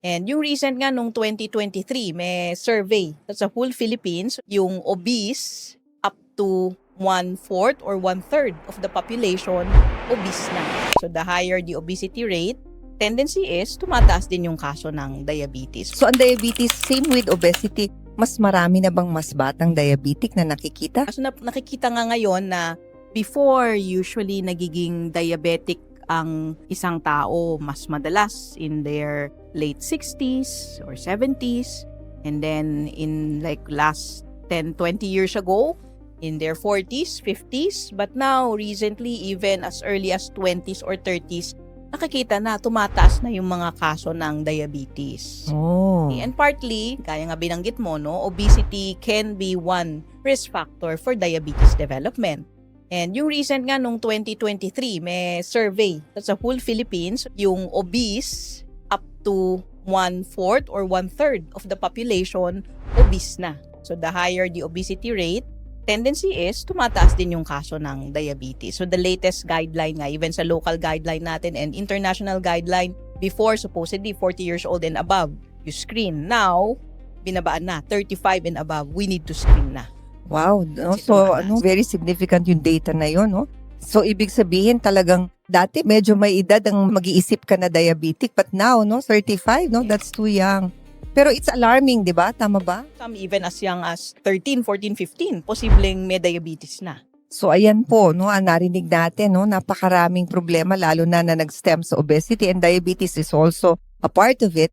And yung recent nga nung 2023, may survey sa whole Philippines, yung obese up to 1/4 or 1/3 of the population obese na. So the higher the obesity rate, tendency is tumataas din yung kaso ng diabetes. So ang diabetes, same with obesity, mas marami na bang mas batang diabetic na nakikita? Kaso nakikita nga ngayon na before usually nagiging diabetic ang isang tao mas madalas in their late 60s or 70s, and then in like last 10-20 years ago in their 40s, 50s, but now recently even as early as 20s or 30s nakikita na tumataas na yung mga kaso ng diabetes. Oh. And partly, kaya nga binanggit mo, no, obesity can be one risk factor for diabetes development. And yung recent nga nung 2023, may survey sa whole Philippines, yung obese up to 1/4 or 1/3 of the population obese na. So the higher the obesity rate, tendency is tumataas din yung kaso ng diabetes. So the latest guideline nga, even sa local guideline natin and international guideline, before supposedly 40 years old and above, you screen. Now, binabaan na, 35 and above, we need to screen na. Wow, no? Kasi So tumataas. very significant yung data na yon, no? So ibig sabihin talagang dati medyo may edad ang mag-iisip ka na diabetic, but now, no, 35, no, that's too young. Pero it's alarming, di ba? Tama ba? Some even as young as 13, 14, 15, posibleng may diabetes na. So ayan po, no, ang narinig natin, no, napakaraming problema lalo na nag-stem sa obesity, and diabetes is also a part of it.